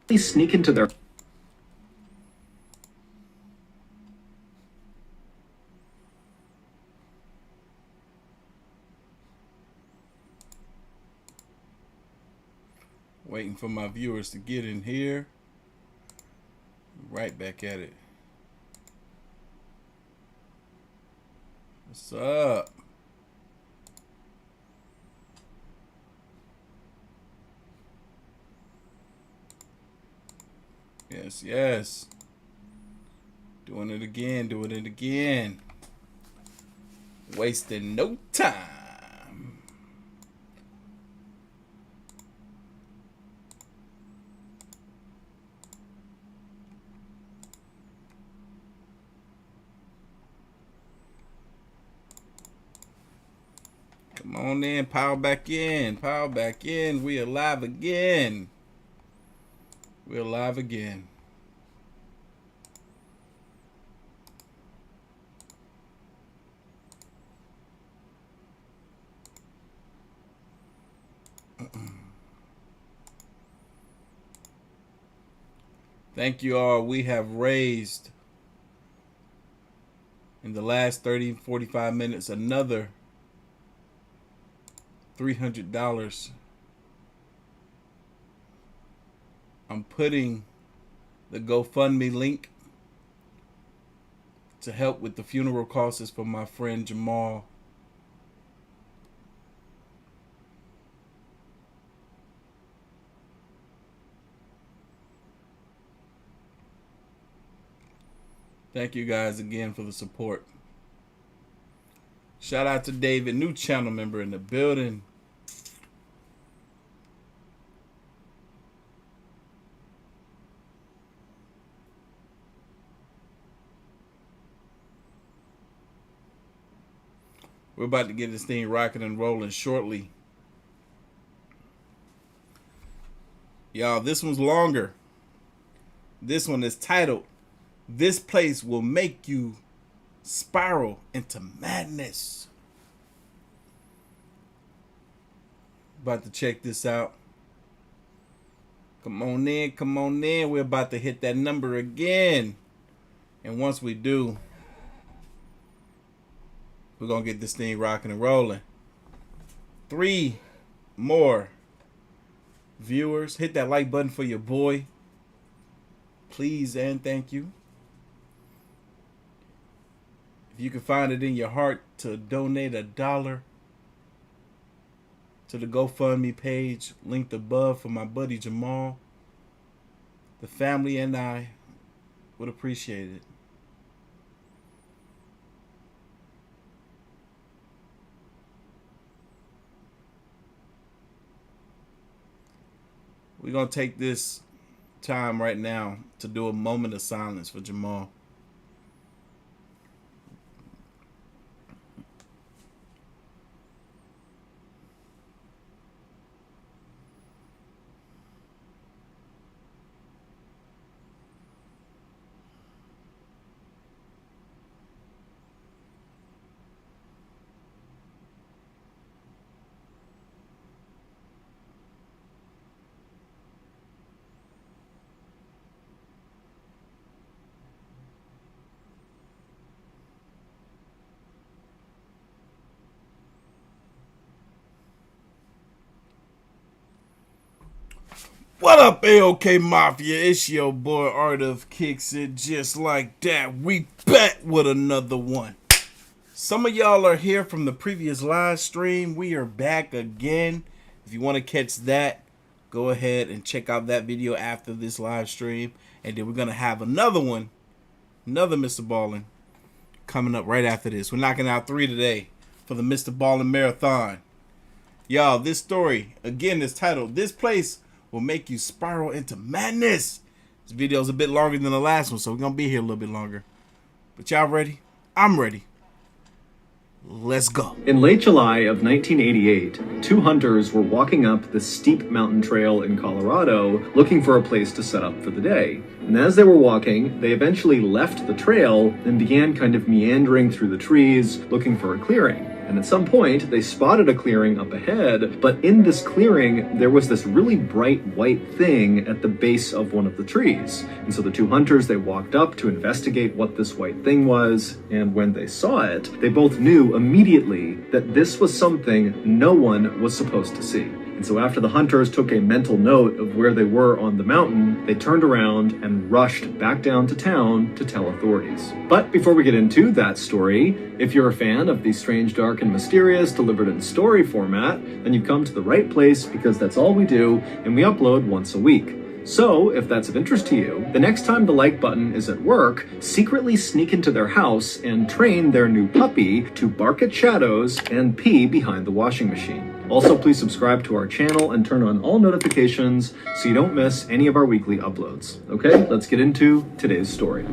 sneak into their Waiting for my viewers to get in here. Right back at it. What's up? Yes, yes. Doing it again, doing it again. Wasting no time. Come on in, power back in, power back in. We are live again. We're live again. Thank you all. We have raised in the last 45 minutes another $300. I'm putting the GoFundMe link to help with the funeral costs for my friend Jamal. Thank you guys again for the support. Shout out to David, new channel member in the building. We're about to get this thing rocking and rolling shortly. Y'all, this one's longer. This one is titled, "This Place Will Make You Spiral into Madness." About to check this out. Come on in, come on in. We're about to hit that number again. And once we do, we're going to get this thing rocking and rolling. 3 more viewers. Hit that like button for your boy. Please and thank you. If you can find it in your heart to donate $1 to the GoFundMe page linked above for my buddy Jamal, the family and I would appreciate it. We're going to take this time right now to do a moment of silence for Jamal. What up, AOK Mafia? It's your boy Artofkickz. And just like that, we back with another one. Some of y'all are here from the previous live stream. We are back again. If you want to catch that, go ahead and check out that video after this live stream. And then we're going to have another one, another Mr. Ballin' coming up right after this. We're knocking out 3 today for the Mr. Ballin' Marathon. Y'all, this story, again, is titled, "This Place Will Make You Spiral into Madness." This video is a bit longer than the last one, so we're going to be here a little bit longer. But y'all ready? I'm ready. Let's go. In late July of 1988, 2 hunters were walking up the steep mountain trail in Colorado looking for a place to set up for the day. And as they were walking, they eventually left the trail and began kind of meandering through the trees looking for a clearing. And at some point, they spotted a clearing up ahead, but in this clearing, there was this really bright white thing at the base of one of the trees. And so the two hunters, they walked up to investigate what this white thing was, and when they saw it, they both knew immediately that this was something no one was supposed to see. And so after the hunters took a mental note of where they were on the mountain, they turned around and rushed back down to town to tell authorities. But before we get into that story, if you're a fan of the strange, dark, and mysterious delivered in story format, then you've come to the right place, because that's all we do, and we upload once a week. So, if that's of interest to you, the next time the like button is at work, secretly sneak into their house and train their new puppy to bark at shadows and pee behind the washing machine. Also, please subscribe to our channel and turn on all notifications so you don't miss any of our weekly uploads. Okay, let's get into today's story.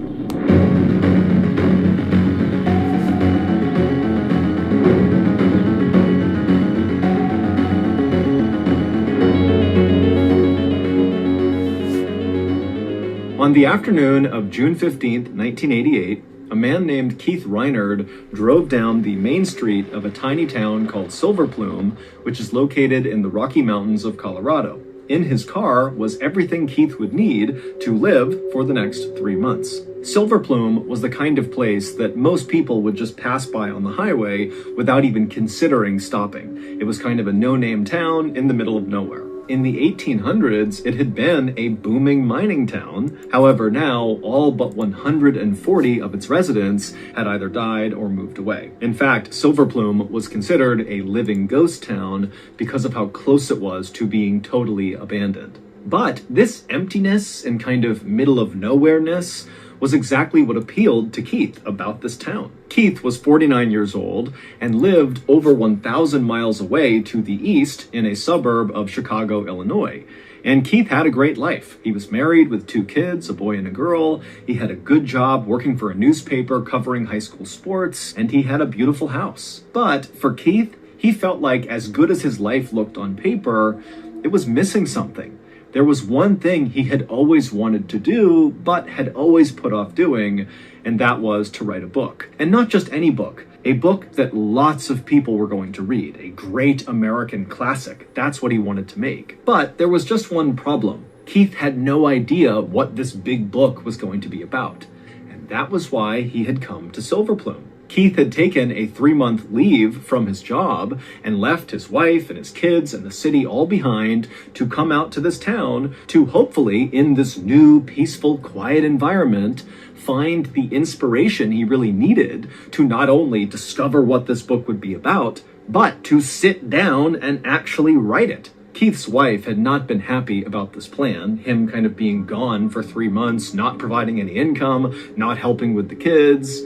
On the afternoon of June 15th, 1988, a man named Keith Reinard drove down the main street of a tiny town called Silver Plume, which is located in the Rocky Mountains of Colorado. In his car was everything Keith would need to live for the next 3 months. Silver Plume was the kind of place that most people would just pass by on the highway without even considering stopping. It was kind of a no-name town in the middle of nowhere. In the 1800s, it had been a booming mining town. However, now all but 140 of its residents had either died or moved away. In fact, Silver Plume was considered a living ghost town because of how close it was to being totally abandoned. But this emptiness and kind of middle of nowhere-ness was exactly what appealed to Keith about this town. Keith was 49 years old and lived over 1,000 miles away to the east in a suburb of Chicago, Illinois. And Keith had a great life. He was married with 2 kids, a boy and a girl. He had a good job working for a newspaper covering high school sports, and he had a beautiful house. But for Keith, he felt like as good as his life looked on paper, it was missing something. There was one thing he had always wanted to do, but had always put off doing, and that was to write a book. And not just any book, a book that lots of people were going to read, a great American classic. That's what he wanted to make. But there was just one problem. Keith had no idea what this big book was going to be about. And that was why he had come to Silver Plume. Keith had taken a 3-month leave from his job and left his wife and his kids and the city all behind to come out to this town to hopefully, in this new, peaceful, quiet environment, find the inspiration he really needed to not only discover what this book would be about, but to sit down and actually write it. Keith's wife had not been happy about this plan, him kind of being gone for 3 months, not providing any income, not helping with the kids.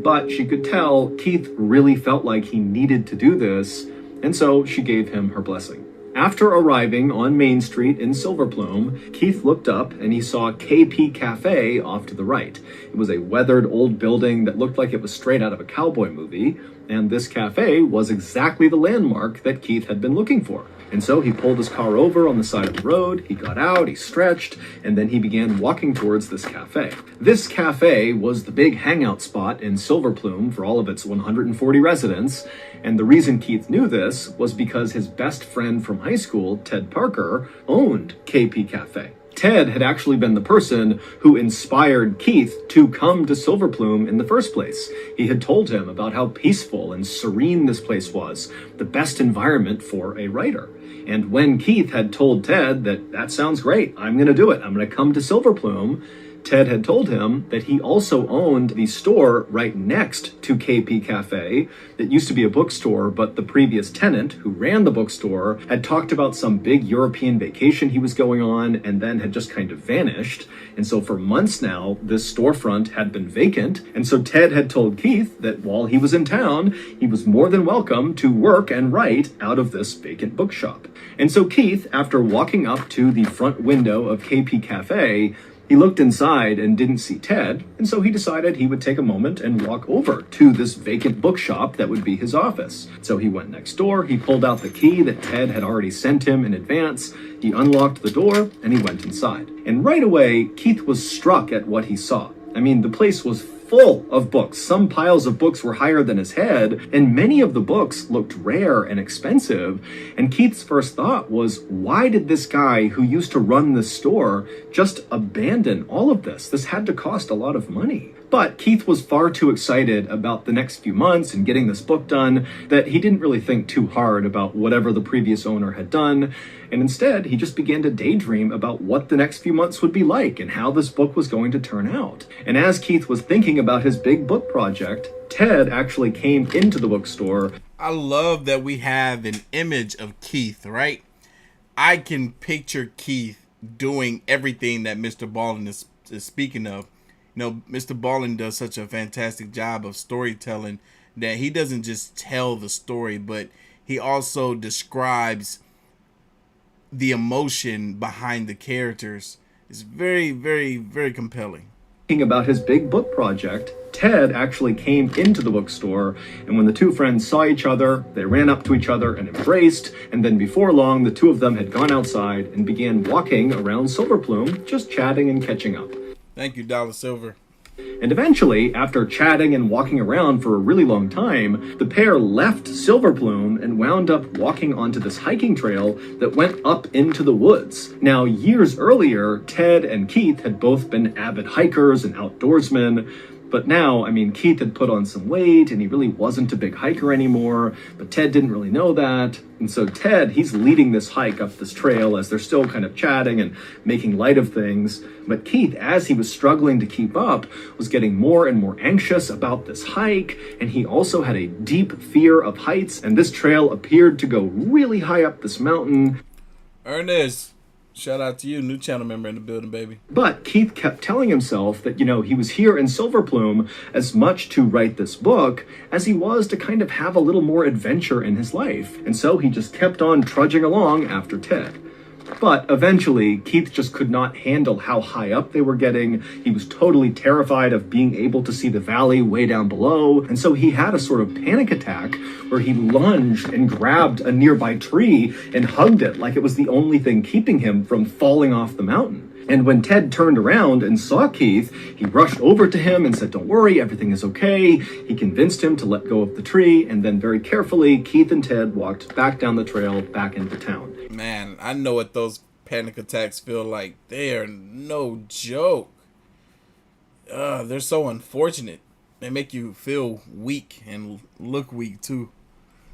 But she could tell Keith really felt like he needed to do this, and so she gave him her blessing. After arriving on Main Street in Silver Plume, Keith looked up and he saw KP Cafe off to the right. It was a weathered old building that looked like it was straight out of a cowboy movie, and this cafe was exactly the landmark that Keith had been looking for. And so he pulled his car over on the side of the road, he got out, he stretched, and then he began walking towards this cafe. This cafe was the big hangout spot in Silver Plume for all of its 140 residents, and the reason Keith knew this was because his best friend from high school, Ted Parker, owned KP Cafe. Ted had actually been the person who inspired Keith to come to Silver Plume in the first place. He had told him about how peaceful and serene this place was, the best environment for a writer. And when Keith had told Ted that sounds great, I'm going to do it, I'm going to come to Silver Plume, Ted had told him that he also owned the store right next to KP Cafe that used to be a bookstore, but the previous tenant who ran the bookstore had talked about some big European vacation he was going on and then had just kind of vanished. And so for months now, this storefront had been vacant. And so Ted had told Keith that while he was in town, he was more than welcome to work and write out of this vacant bookshop. And so Keith, after walking up to the front window of KP Cafe, he looked inside and didn't see Ted, and so he decided he would take a moment and walk over to this vacant bookshop that would be his office. So he went next door, he pulled out the key that Ted had already sent him in advance, he unlocked the door, and he went inside. And right away, Keith was struck at what he saw. I mean, the place was full of books. Some piles of books were higher than his head, and many of the books looked rare and expensive. And Keith's first thought was, why did this guy who used to run this store just abandon all of this? This had to cost a lot of money. But Keith was far too excited about the next few months and getting this book done that he didn't really think too hard about whatever the previous owner had done. And instead, he just began to daydream about what the next few months would be like and how this book was going to turn out. And as Keith was thinking about his big book project, Ted actually came into the bookstore. I love that we have an image of Keith, right? I can picture Keith doing everything that Mr. Ballin is speaking of. You know, Mr. Ballin does such a fantastic job of storytelling that he doesn't just tell the story, but he also describes the emotion behind the characters. It's very, very, very compelling. Thinking about his big book project, Ted actually came into the bookstore, and when the two friends saw each other, they ran up to each other and embraced, and then before long, the two of them had gone outside and began walking around Silverplume, just chatting and catching up. Thank you, Dollar Silver. And eventually, after chatting and walking around for a really long time, the pair left Silverplume and wound up walking onto this hiking trail that went up into the woods. Now, years earlier, Ted and Keith had both been avid hikers and outdoorsmen, but now, Keith had put on some weight and he really wasn't a big hiker anymore, but Ted didn't really know that. And so Ted, he's leading this hike up this trail as they're still kind of chatting and making light of things. But Keith, as he was struggling to keep up, was getting more and more anxious about this hike. And he also had a deep fear of heights. And this trail appeared to go really high up this mountain. Ernest, shout out to you, new channel member in the building, baby. But Keith kept telling himself that, he was here in Silverplume as much to write this book as he was to kind of have a little more adventure in his life. And so he just kept on trudging along after Ted. But eventually, Keith just could not handle how high up they were getting. He was totally terrified of being able to see the valley way down below. And so he had a sort of panic attack where he lunged and grabbed a nearby tree and hugged it like it was the only thing keeping him from falling off the mountain. And when Ted turned around and saw Keith, he rushed over to him and said, "Don't worry, everything is okay." He convinced him to let go of the tree, and then very carefully, Keith and Ted walked back down the trail back into town. Man, I know what those panic attacks feel like. They are no joke. They're so unfortunate. They make you feel weak and look weak too.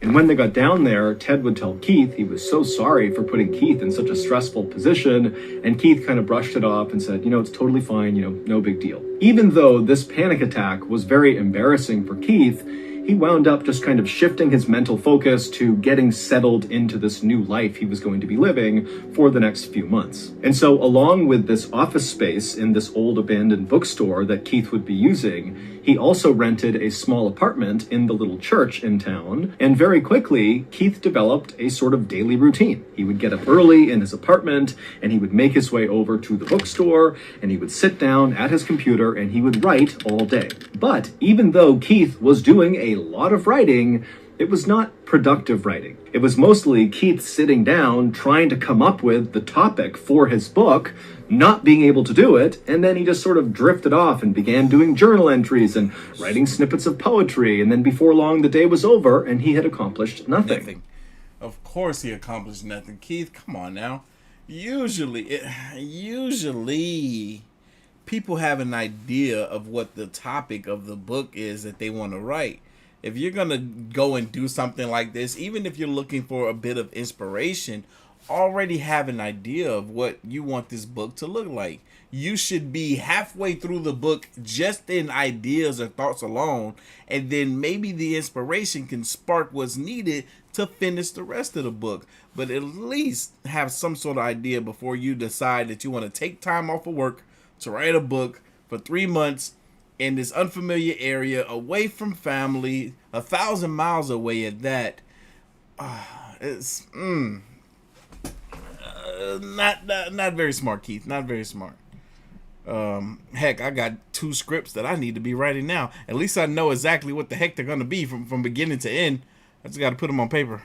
And when they got down there, Ted would tell Keith he was so sorry for putting Keith in such a stressful position, and Keith kind of brushed it off and said, it's totally fine, no big deal. Even though this panic attack was very embarrassing for Keith, he wound up just kind of shifting his mental focus to getting settled into this new life he was going to be living for the next few months. And so along with this office space in this old abandoned bookstore that Keith would be using, he also rented a small apartment in the little church in town. And very quickly, Keith developed a sort of daily routine. He would get up early in his apartment and he would make his way over to the bookstore and he would sit down at his computer and he would write all day. But even though Keith was doing a lot of writing, it was not productive writing. It was mostly Keith sitting down, trying to come up with the topic for his book, not being able to do it, and then he just sort of drifted off and began doing journal entries and writing snippets of poetry, and then before long the day was over and he had accomplished nothing. Of course he accomplished nothing. Keith, come on now. Usually people have an idea of what the topic of the book is that they want to write. If you're going to go and do something like this, even if you're looking for a bit of inspiration, already have an idea of what you want this book to look like. You should be halfway through the book just in ideas or thoughts alone, and then maybe the inspiration can spark what's needed to finish the rest of the book. But at least have some sort of idea before you decide that you want to take time off of work to write a book for 3 months in this unfamiliar area, away from family, 1,000 miles away at that. It's not very smart, Keith. Not very smart. Heck, I got 2 scripts that I need to be writing now. At least I know exactly what the heck they're gonna be from beginning to end. I just got to put them on paper.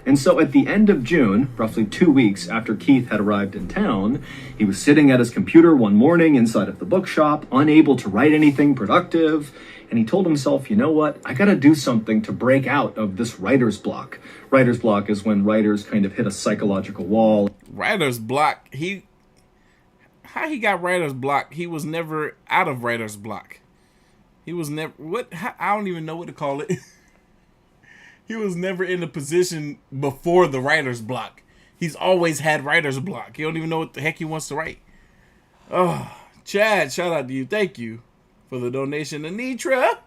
And so at the end of June, roughly 2 weeks after Keith had arrived in town, he was sitting at his computer one morning inside of the bookshop, unable to write anything productive, and he told himself, you know what, I gotta do something to break out of this writer's block. Writer's block is when writers kind of hit a psychological wall. Writer's block? How he got writer's block? He was never out of writer's block. He was never, I don't even know what to call it. He was never in a position before the writer's block. He's always had writer's block. He don't even know what the heck he wants to write. Oh, Chad, shout out to you. Thank you for the donation. Anitra.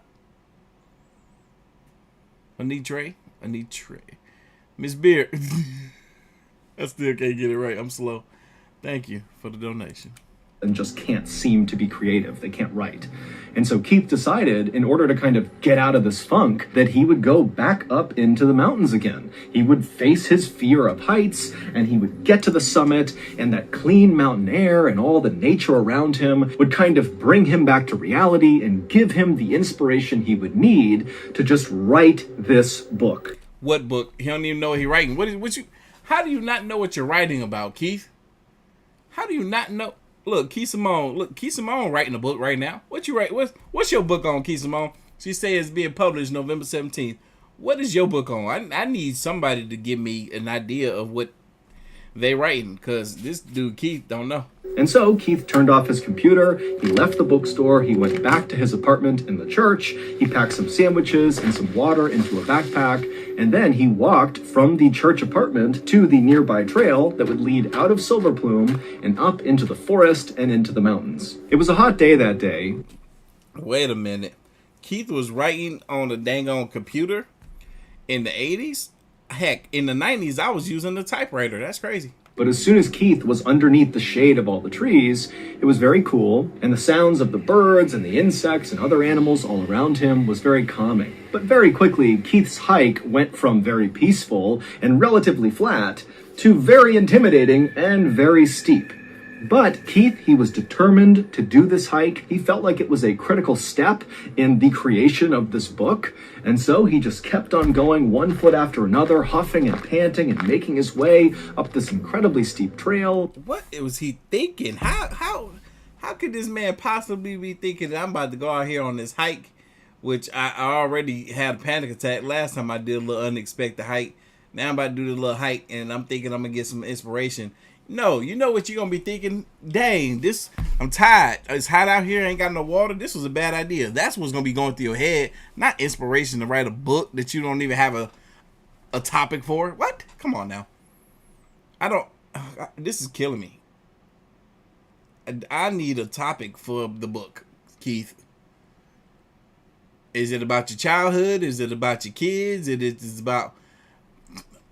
Miss Beard. I still can't get it right. I'm slow. Thank you for the donation. And just can't seem to be creative. They can't write. And so Keith decided, in order to kind of get out of this funk, that he would go back up into the mountains again. He would face his fear of heights, and he would get to the summit, and that clean mountain air and all the nature around him would kind of bring him back to reality and give him the inspiration he would need to just write this book. What book? He don't even know what he's writing. How do you not know what you're writing about, Keith? How do you not know? Look, Keith Simone writing a book right now. What you write? What's your book on, Keith Simone? She says it's being published November 17th. What is your book on? I need somebody to give me an idea of what they writing, because this dude Keith don't know. And so Keith turned off his computer, he left the bookstore, he went back to his apartment in the church, he packed some sandwiches and some water into a backpack, and then he walked from the church apartment to the nearby trail that would lead out of Silver Plume and up into the forest and into the mountains. It was a hot day that day. Wait a minute. Keith was writing on a dang on computer in the 80s? Heck, in the 90s, I was using the typewriter. That's crazy. But as soon as Keith was underneath the shade of all the trees, it was very cool, and the sounds of the birds and the insects and other animals all around him was very calming. But very quickly, Keith's hike went from very peaceful and relatively flat to very intimidating and very steep. But Keith, he was determined to do this hike. He felt like it was a critical step in the creation of this book. And so he just kept on going one foot after another, huffing and panting and making his way up this incredibly steep trail. What was he thinking? How could this man possibly be thinking that I'm about to go out here on this hike, which I already had a panic attack last time I did a little unexpected hike. Now I'm about to do the little hike and I'm thinking I'm going to get some inspiration. No, you know what you're going to be thinking? Dang, I'm tired. It's hot out here. I ain't got no water. This was a bad idea. That's what's going to be going through your head. Not inspiration to write a book that you don't even have a topic for. What? Come on now. This is killing me. I need a topic for the book, Keith. Is it about your childhood? Is it about your kids? Is it about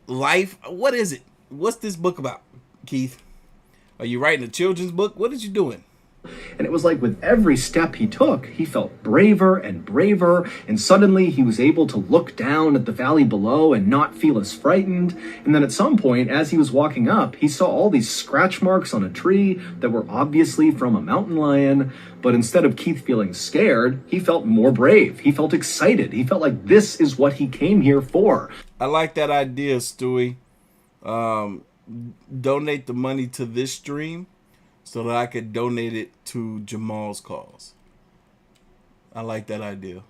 life? What is it? What's this book about, Keith? Are you writing a children's book? What are you doing? And it was like with every step he took, he felt braver and braver, and suddenly he was able to look down at the valley below and not feel as frightened. And then at some point, as he was walking up, he saw all these scratch marks on a tree that were obviously from a mountain lion. But instead of Keith feeling scared, he felt more brave. He felt excited. He felt like this is what he came here for. I like that idea, Stewie. Donate the money to this stream so that I could donate it to Jamal's cause. I like that idea.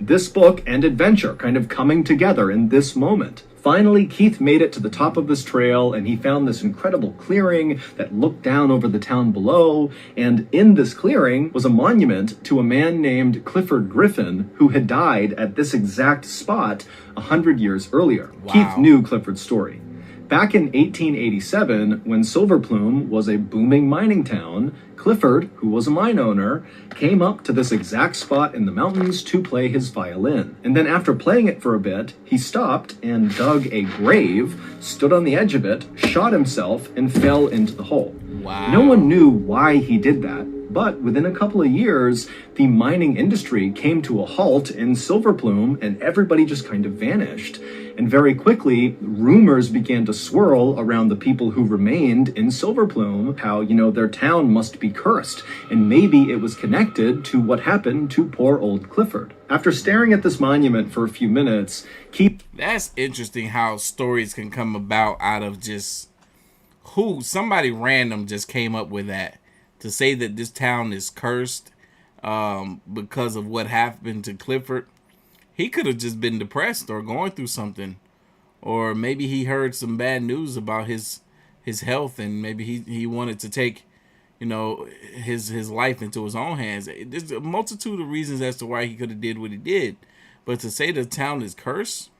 This book and adventure kind of coming together in this moment. Finally, Keith made it to the top of this trail, and he found this incredible clearing that looked down over the town below. And in this clearing was a monument to a man named Clifford Griffin, who had died at this exact spot 100 years earlier. Wow. Keith knew Clifford's story. Back in 1887, when Silver Plume was a booming mining town, Clifford, who was a mine owner, came up to this exact spot in the mountains to play his violin. And then after playing it for a bit, he stopped and dug a grave, stood on the edge of it, shot himself, and fell into the hole. Wow. No one knew why he did that, But within a couple of years, the mining industry came to a halt in Silver Plume, and everybody just kind of vanished. And very quickly, rumors began to swirl around the people who remained in Silver Plume, how, their town must be cursed, and maybe it was connected to what happened to poor old Clifford. After staring at this monument for a few minutes, Keith... That's interesting how stories can come about out of just somebody random just came up with that. To say that this town is cursed because of what happened to Clifford. He could have just been depressed or going through something. Or maybe he heard some bad news about his health, and maybe he wanted to take, his life into his own hands. There's a multitude of reasons as to why he could have did what he did. But to say the town is cursed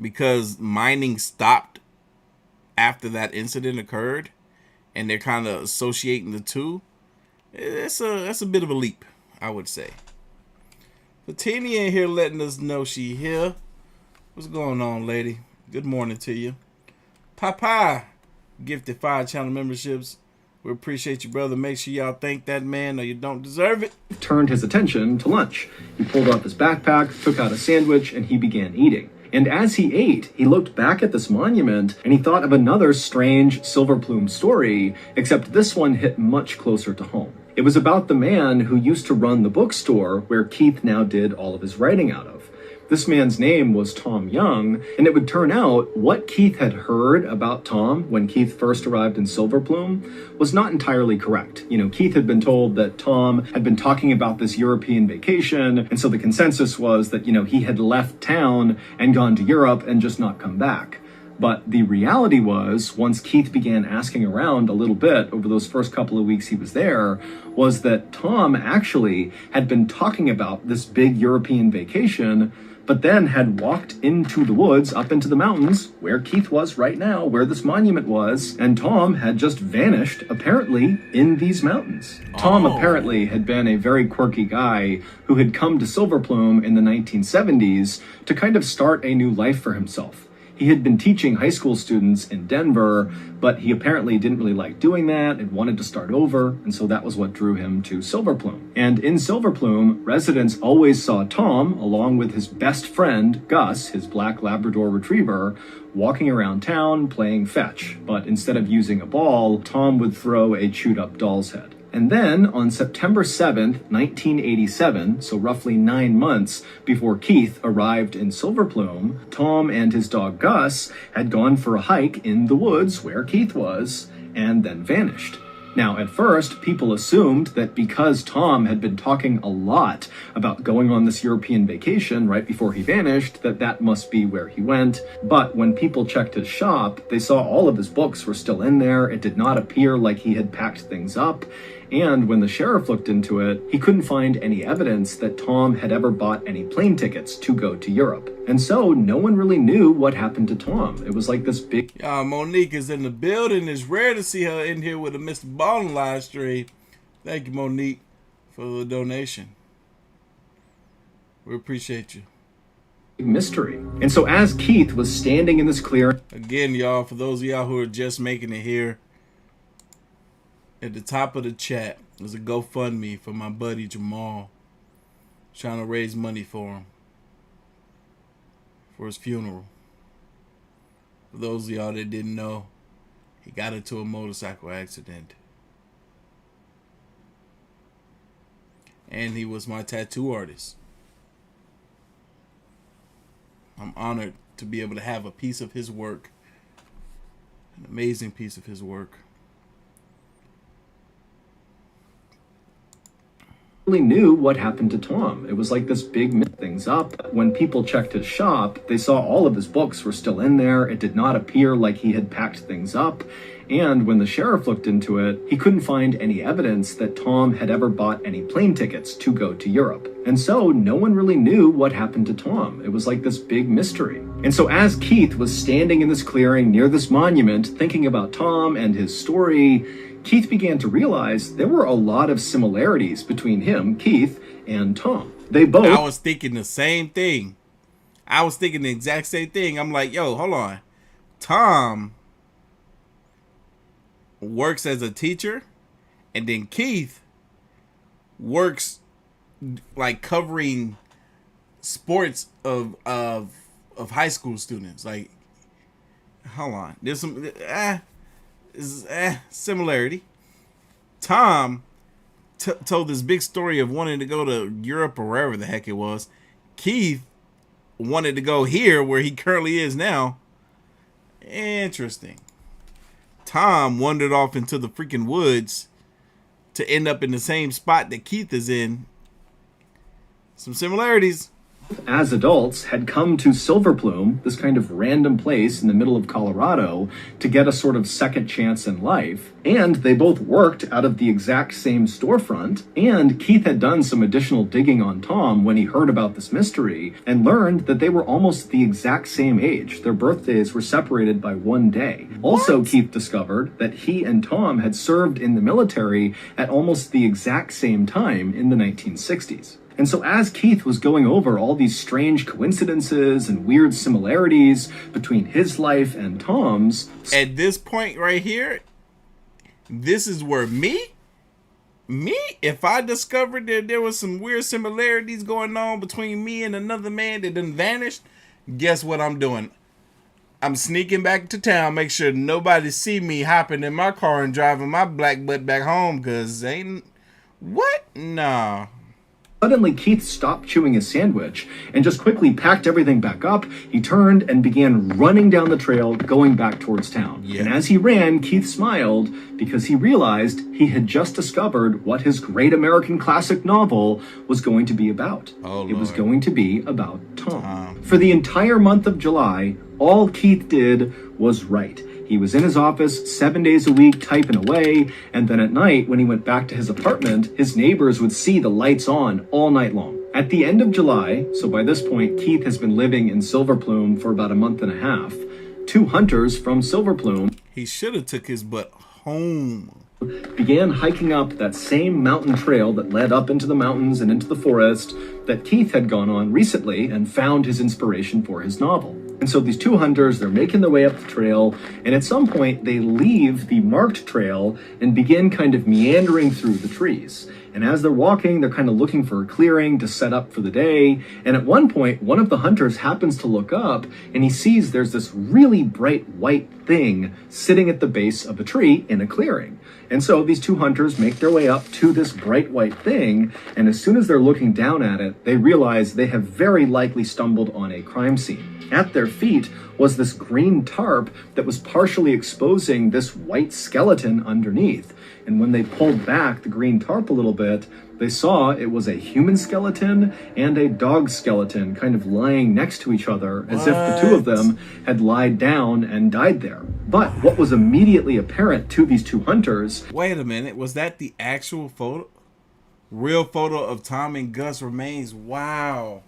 because mining stopped after that incident occurred, and they're kind of associating the two, that's a bit of a leap, I would say. Patinia in here letting us know she here. What's going on, lady? Good morning to you. Papa gifted 5 channel memberships. We appreciate you, brother. Make sure y'all thank that man or you don't deserve it. Turned his attention to lunch. He pulled up his backpack, took out a sandwich, and he began eating. And as he ate, he looked back at this monument and he thought of another strange Silver Plume story, except this one hit much closer to home. It was about the man who used to run the bookstore where Keith now did all of his writing out of. This man's name was Tom Young, and it would turn out what Keith had heard about Tom when Keith first arrived in Silver Plume was not entirely correct. Keith had been told that Tom had been talking about this European vacation, and so the consensus was that, he had left town and gone to Europe and just not come back. But the reality was, once Keith began asking around a little bit over those first couple of weeks he was there, was that Tom actually had been talking about this big European vacation, but then had walked into the woods, up into the mountains, where Keith was right now, where this monument was, and Tom had just vanished, apparently, in these mountains. Tom apparently had been a very quirky guy who had come to Silver Plume in the 1970s to kind of start a new life for himself. He had been teaching high school students in Denver, but he apparently didn't really like doing that and wanted to start over, and so that was what drew him to Silver Plume. And in Silver Plume, residents always saw Tom, along with his best friend, Gus, his black Labrador retriever, walking around town playing fetch. But instead of using a ball, Tom would throw a chewed-up doll's head. And then, on September 7th, 1987, so roughly 9 months before Keith arrived in Silver Plume, Tom and his dog Gus had gone for a hike in the woods where Keith was, and then vanished. Now, at first, people assumed that because Tom had been talking a lot about going on this European vacation right before he vanished, that must be where he went. But when people checked his shop, they saw all of his books were still in there. It did not appear like he had packed things up. And when the sheriff looked into it, he couldn't find any evidence that Tom had ever bought any plane tickets to go to Europe. And so no one really knew what happened to Tom. It was like this big... Monique is in the building. It's rare to see her in here with a Mr. Ballin live stream. Thank you, Monique, for the donation. We appreciate you. Mystery. And so as Keith was standing in this clearing... Again, y'all, for those of y'all who are just making it here, at the top of the chat is a GoFundMe for my buddy Jamal. Trying to raise money for him. For his funeral. For those of y'all that didn't know, he got into a motorcycle accident. And he was my tattoo artist. I'm honored to be able to have a piece of his work. An amazing piece of his work. Really knew what happened to Tom. It was like this big things up. When people checked his shop, they saw all of his books were still in there. It did not appear like he had packed things up. And when the sheriff looked into it, he couldn't find any evidence that Tom had ever bought any plane tickets to go to Europe. And so no one really knew what happened to Tom. It was like this big mystery. And so as Keith was standing in this clearing near this monument, thinking about Tom and his story, Keith began to realize there were a lot of similarities between him, Keith, and Tom. They both... I was thinking the same thing. I was thinking the exact same thing. I'm like, yo, hold on. Tom works as a teacher And then Keith works like covering sports of high school students. Like, hold on, there's some similarity. Tom told this big story of wanting to go to Europe or wherever the heck it was. Keith wanted to go here where he currently is now. Interesting. Tom wandered off into the freaking woods to end up in the same spot that Keith is in. Some similarities. As adults, had come to Silver Plume, this kind of random place in the middle of Colorado, to get a sort of second chance in life. And they both worked out of the exact same storefront. And Keith had done some additional digging on Tom when he heard about this mystery and learned that they were almost the exact same age. Their birthdays were separated by 1 day. Also, Keith discovered that he and Tom had served in the military at almost the exact same time in the 1960s. And so as Keith was going over all these strange coincidences and weird similarities between his life and Tom's... At this point right here, this is where if I discovered that there was some weird similarities going on between me and another man that done vanished, guess what I'm doing? I'm sneaking back to town, make sure nobody see me hopping in my car and driving my black butt back home, because what? Nah. Suddenly, Keith stopped chewing his sandwich and just quickly packed everything back up. He turned and began running down the trail, going back towards town. Yeah. And as he ran, Keith smiled because he realized he had just discovered what his great American classic novel was going to be about. It was going to be about Tom. For the entire month of July, all Keith did was write. He was in his office 7 days a week typing away, and then at night, when he went back to his apartment, his neighbors would see the lights on all night long. At the end of July, so by this point, Keith has been living in Silver Plume for about a month and a half, 2 hunters from Silver Plume... He should have took his butt home. ...began hiking up that same mountain trail that led up into the mountains and into the forest that Keith had gone on recently and found his inspiration for his novel. And so these 2 hunters, they're making their way up the trail, and at some point they leave the marked trail and begin kind of meandering through the trees. And as they're walking, they're kind of looking for a clearing to set up for the day. And at one point, one of the hunters happens to look up and he sees there's this really bright white thing sitting at the base of a tree in a clearing. And so these 2 hunters make their way up to this bright white thing. And as soon as they're looking down at it, they realize they have very likely stumbled on a crime scene. At their feet was this green tarp that was partially exposing this white skeleton underneath. And when they pulled back the green tarp a little bit, they saw it was a human skeleton and a dog skeleton kind of lying next to each other as if the 2 of them had lied down and died there. But what was immediately apparent to these 2 hunters... Wait a minute, was that the actual photo? Real photo of Tom and Gus remains? Wow.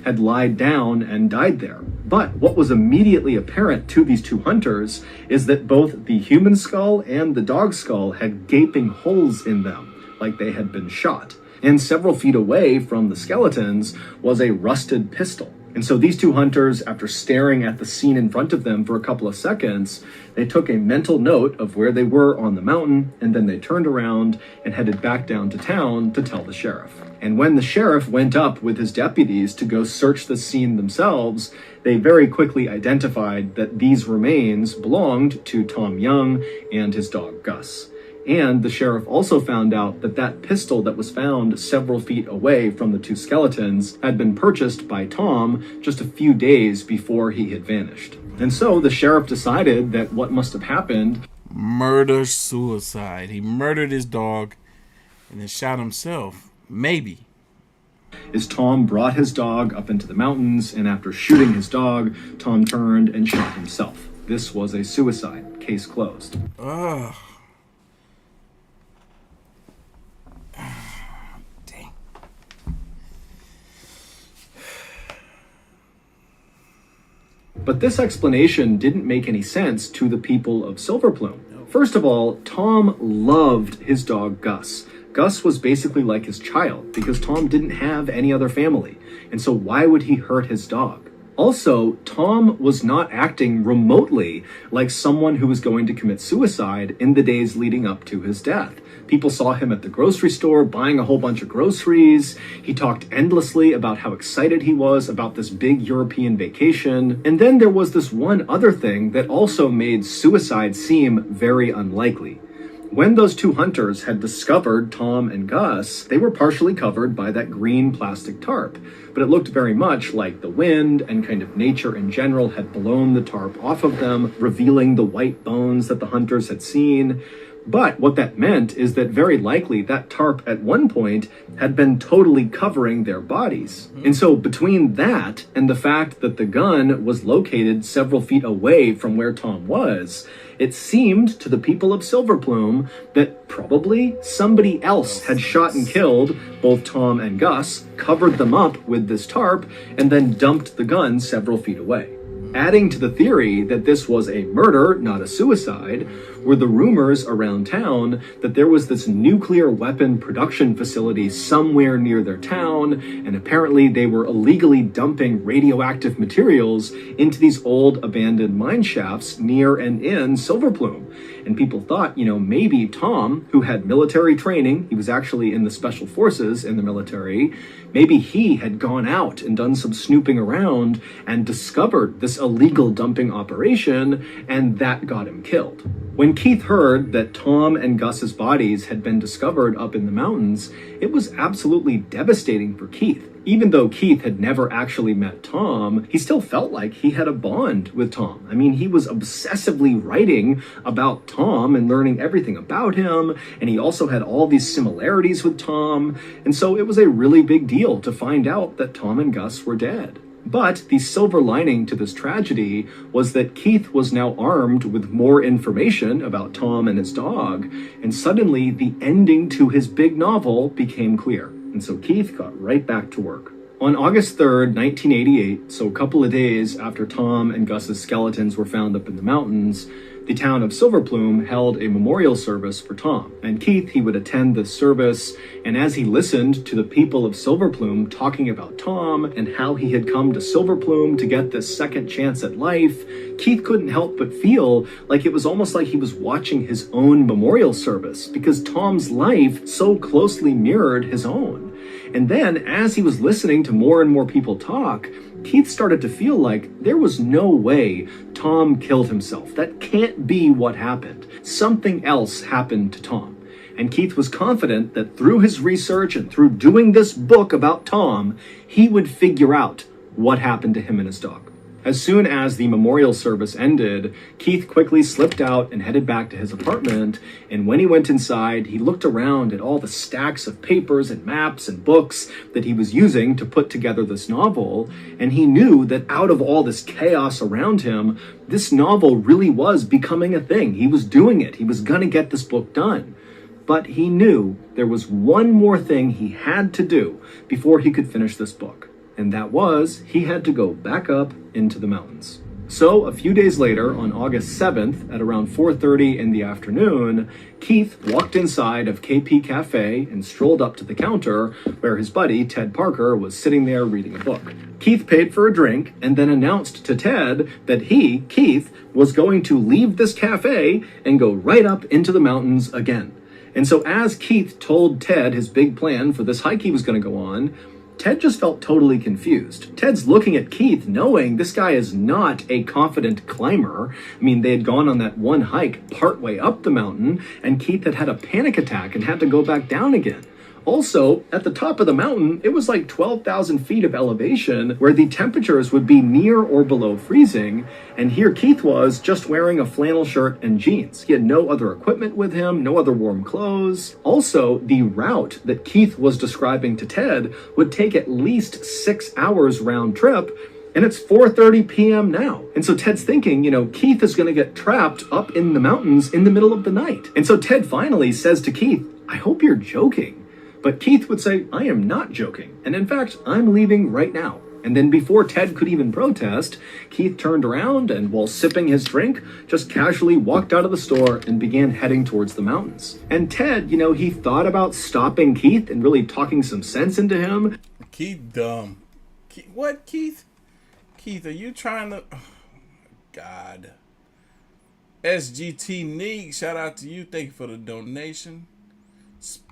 Had lied down and died there. But what was immediately apparent to these 2 hunters is that both the human skull and the dog skull had gaping holes in them, like they had been shot. And several feet away from the skeletons was a rusted pistol. And so these 2 hunters, after staring at the scene in front of them for a couple of seconds, they took a mental note of where they were on the mountain, and then they turned around and headed back down to town to tell the sheriff. And when the sheriff went up with his deputies to go search the scene themselves, they very quickly identified that these remains belonged to Tom Young and his dog Gus. And the sheriff also found out that that pistol that was found several feet away from the 2 skeletons had been purchased by Tom just a few days before he had vanished. And so the sheriff decided that what must have happened... Murder-suicide. He murdered his dog and then shot himself. Maybe. Is Tom brought his dog up into the mountains, and after shooting his dog, Tom turned and shot himself. This was a suicide. Case closed. Ugh. But this explanation didn't make any sense to the people of Silver Plume. First of all, Tom loved his dog Gus. Gus was basically like his child because Tom didn't have any other family. And so why would he hurt his dog? Also, Tom was not acting remotely like someone who was going to commit suicide in the days leading up to his death. People saw him at the grocery store buying a whole bunch of groceries. He talked endlessly about how excited he was about this big European vacation. And then there was this one other thing that also made suicide seem very unlikely. When those two hunters had discovered Tom and Gus, they were partially covered by that green plastic tarp, but it looked very much like the wind and kind of nature in general had blown the tarp off of them, revealing the white bones that the hunters had seen. But what that meant is that very likely that tarp at one point had been totally covering their bodies. And so between that and the fact that the gun was located several feet away from where Tom was, it seemed to the people of Silverplume that probably somebody else had shot and killed both Tom and Gus, covered them up with this tarp, and then dumped the gun several feet away. Adding to the theory that this was a murder, not a suicide, were the rumors around town that there was this nuclear weapon production facility somewhere near their town, and apparently they were illegally dumping radioactive materials into these old abandoned mine shafts near and in Silverplume. And people thought, maybe Tom, who had military training, he was actually in the special forces in the military, maybe he had gone out and done some snooping around and discovered this illegal dumping operation, and that got him killed. When Keith heard that Tom and Gus's bodies had been discovered up in the mountains, it was absolutely devastating for Keith. Even though Keith had never actually met Tom, he still felt like he had a bond with Tom. I mean, he was obsessively writing about Tom and learning everything about him, and he also had all these similarities with Tom, and so it was a really big deal to find out that Tom and Gus were dead. But the silver lining to this tragedy was that Keith was now armed with more information about Tom and his dog, and suddenly the ending to his big novel became clear. And so Keith got right back to work. On August 3rd, 1988, so a couple of days after Tom and Gus's skeletons were found up in the mountains, the town of Silverplume held a memorial service for Tom. And Keith, he would attend this service, and as he listened to the people of Silverplume talking about Tom and how he had come to Silverplume to get this second chance at life, Keith couldn't help but feel like it was almost like he was watching his own memorial service, because Tom's life so closely mirrored his own. And then, as he was listening to more and more people talk, Keith started to feel like there was no way Tom killed himself. That can't be what happened. Something else happened to Tom. And Keith was confident that through his research and through doing this book about Tom, he would figure out what happened to him and his dog. As soon as the memorial service ended, Keith quickly slipped out and headed back to his apartment, and when he went inside, he looked around at all the stacks of papers and maps and books that he was using to put together this novel, and he knew that out of all this chaos around him, this novel really was becoming a thing. He was doing it. He was gonna get this book done. But he knew there was one more thing he had to do before he could finish this book. And that was, he had to go back up into the mountains. So a few days later, on August 7th, at around 4:30 in the afternoon, Keith walked inside of KP Cafe and strolled up to the counter where his buddy, Ted Parker, was sitting there reading a book. Keith paid for a drink and then announced to Ted that he, Keith, was going to leave this cafe and go right up into the mountains again. And so as Keith told Ted his big plan for this hike he was going to go on, Ted just felt totally confused. Ted's looking at Keith knowing this guy is not a confident climber. I mean, they had gone on that one hike partway up the mountain, and Keith had had a panic attack and had to go back down again. Also, at the top of the mountain, it was like 12,000 feet of elevation where the temperatures would be near or below freezing, and here Keith was just wearing a flannel shirt and jeans. He had no other equipment with him, no other warm clothes. Also, the route that Keith was describing to Ted would take at least 6 hours round trip, and it's 4:30 p.m. now. And so Ted's thinking, Keith is going to get trapped up in the mountains in the middle of the night. And so Ted finally says to Keith, "I hope you're joking." But Keith would say, "I am not joking. And in fact, I'm leaving right now." And then before Ted could even protest, Keith turned around and while sipping his drink, just casually walked out of the store and began heading towards the mountains. And Ted, he thought about stopping Keith and really talking some sense into him. Keith dumb. What, Keith? Keith, are you trying to... Oh, God. SGT Neek, shout out to you. Thank you for the donation.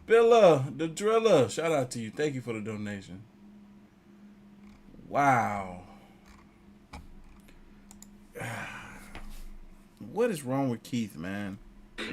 Billa, the driller. Shout out to you. Thank you for the donation. Wow. What is wrong with Keith, man?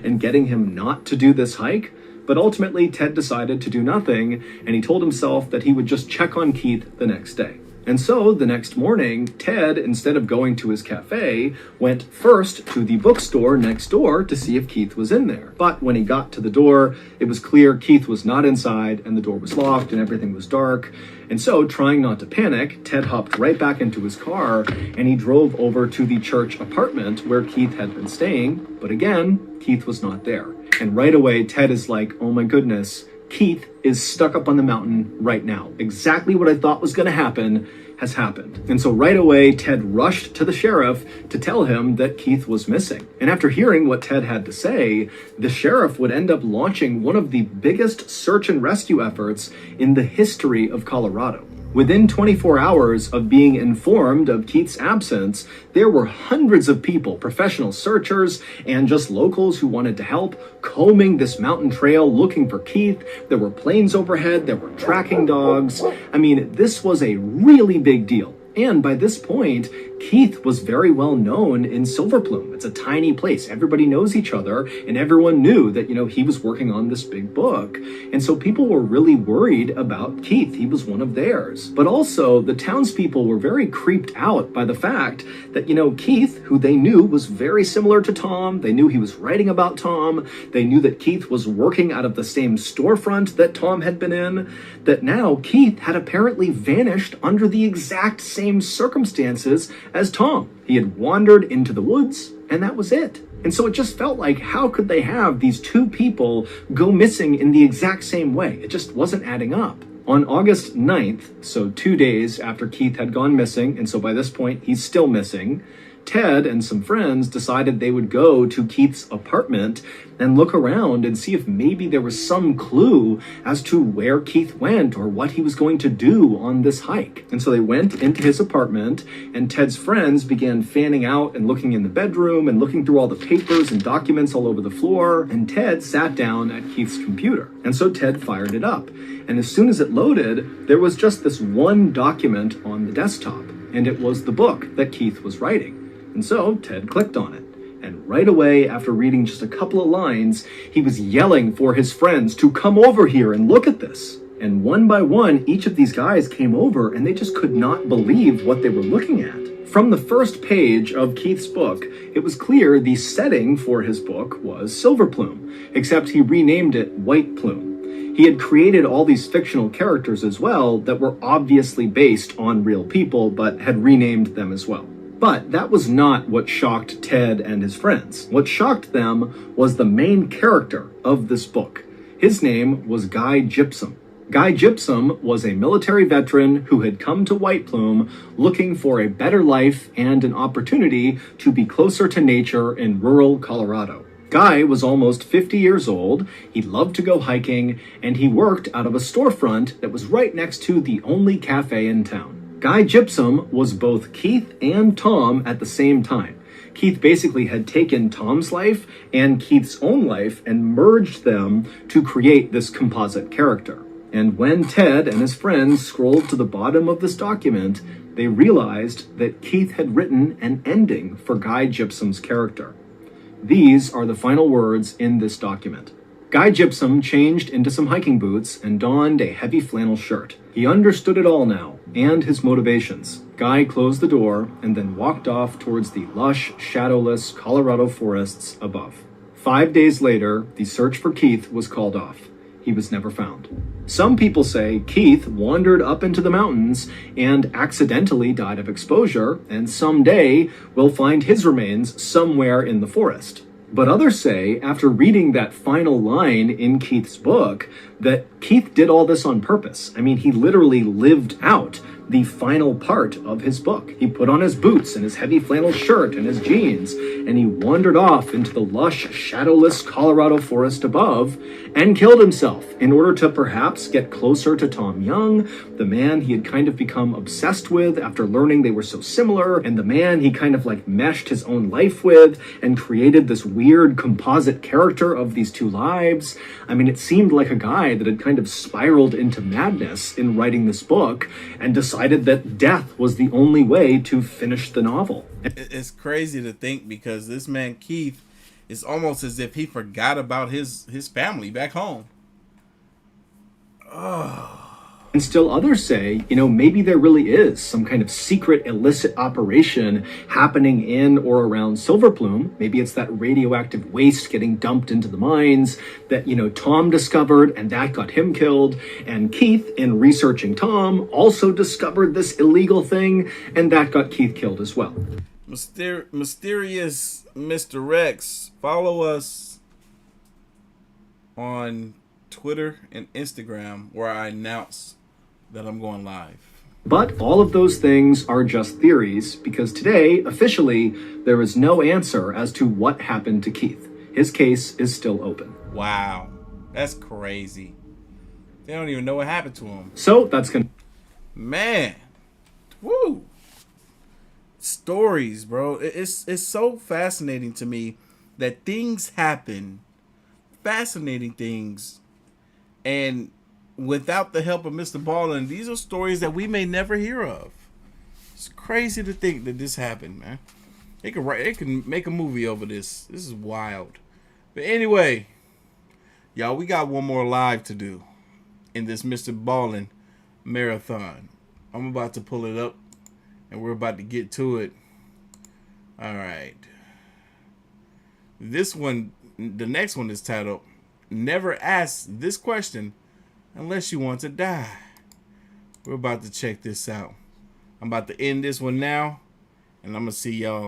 And getting him not to do this hike. But ultimately, Ted decided to do nothing, and he told himself that he would just check on Keith the next day. And so, the next morning, Ted, instead of going to his cafe, went first to the bookstore next door to see if Keith was in there. But when he got to the door, it was clear Keith was not inside, and the door was locked, and everything was dark. And so, trying not to panic, Ted hopped right back into his car, and he drove over to the church apartment where Keith had been staying. But again, Keith was not there. And right away, Ted is like, oh my goodness, Keith is stuck up on the mountain right now. Exactly what I thought was going to happen has happened. And so right away, Ted rushed to the sheriff to tell him that Keith was missing. And after hearing what Ted had to say, the sheriff would end up launching one of the biggest search and rescue efforts in the history of Colorado. Within 24 hours of being informed of Keith's absence, there were hundreds of people, professional searchers, and just locals who wanted to help, combing this mountain trail looking for Keith. There were planes overhead, there were tracking dogs. I mean, this was a really big deal. And by this point, Keith was very well known in Silver Plume. It's a tiny place. Everybody knows each other, and everyone knew that, he was working on this big book. And so people were really worried about Keith. He was one of theirs. But also, the townspeople were very creeped out by the fact that, Keith, who they knew was very similar to Tom, they knew he was writing about Tom, they knew that Keith was working out of the same storefront that Tom had been in, that now Keith had apparently vanished under the exact same circumstances as Tom. He had wandered into the woods, and that was it. And so it just felt like, how could they have these two people go missing in the exact same way? It just wasn't adding up. On August 9th, so 2 days after Keith had gone missing, and so by this point he's still missing, Ted and some friends decided they would go to Keith's apartment and look around and see if maybe there was some clue as to where Keith went or what he was going to do on this hike. And so they went into his apartment, and Ted's friends began fanning out and looking in the bedroom and looking through all the papers and documents all over the floor, and Ted sat down at Keith's computer. And so Ted fired it up. And as soon as it loaded, there was just this one document on the desktop, and it was the book that Keith was writing. And so Ted clicked on it. And right away, after reading just a couple of lines, he was yelling for his friends to come over here and look at this. And one by one, each of these guys came over, and they just could not believe what they were looking at. From the first page of Keith's book, it was clear the setting for his book was Silver Plume, except he renamed it White Plume. He had created all these fictional characters as well that were obviously based on real people, but had renamed them as well. But that was not what shocked Ted and his friends. What shocked them was the main character of this book. His name was Guy Gypsum. Guy Gypsum was a military veteran who had come to White Plume looking for a better life and an opportunity to be closer to nature in rural Colorado. Guy was almost 50 years old, he loved to go hiking, and he worked out of a storefront that was right next to the only cafe in town. Guy Gypsum was both Keith and Tom at the same time. Keith basically had taken Tom's life and Keith's own life and merged them to create this composite character. And when Ted and his friends scrolled to the bottom of this document, they realized that Keith had written an ending for Guy Gypsum's character. These are the final words in this document. Guy Gypsum changed into some hiking boots and donned a heavy flannel shirt. He understood it all now, and his motivations. Guy closed the door and then walked off towards the lush, shadowless Colorado forests above. 5 days later, the search for Keith was called off. He was never found. Some people say Keith wandered up into the mountains and accidentally died of exposure, and someday we'll find his remains somewhere in the forest. But others say, after reading that final line in Keith's book, that Keith did all this on purpose. I mean, he literally lived out the final part of his book. He put on his boots and his heavy flannel shirt and his jeans, and he wandered off into the lush, shadowless Colorado forest above and killed himself in order to perhaps get closer to Tom Young, the man he had kind of become obsessed with after learning they were so similar, and the man he kind of like meshed his own life with and created this weird composite character of these two lives. I mean, it seemed like a guy that had kind of spiraled into madness in writing this book and decided that death was the only way to finish the novel. It's crazy to think, because this man Keith, it's almost as if he forgot about his family back home. Oh. And still others say, maybe there really is some kind of secret illicit operation happening in or around Silver Plume. Maybe it's that radioactive waste getting dumped into the mines that, Tom discovered, and that got him killed. And Keith, in researching Tom, also discovered this illegal thing, and that got Keith killed as well. Mysterious Mr. Rex, follow us on Twitter and Instagram, where I announce that I'm going live. But all of those things are just theories, because today, officially, there is no answer as to what happened to Keith. His case is still open. Wow, that's crazy. They don't even know what happened to him. So that's man, woo. Stories, bro. It's so fascinating to me that things happen, fascinating things, and without the help of Mr. Ballin, these are stories that we may never hear of. It's crazy to think that this happened, man. They can make a movie over this. This is wild. But anyway, y'all, we got one more live to do in this Mr. Ballin marathon. I'm about to pull it up, and we're about to get to it. All right. This one, the next one is titled, "Never Ask This Question Unless You Want to Die." We're about to check this out. I'm about to end this one now, and I'm going to see y'all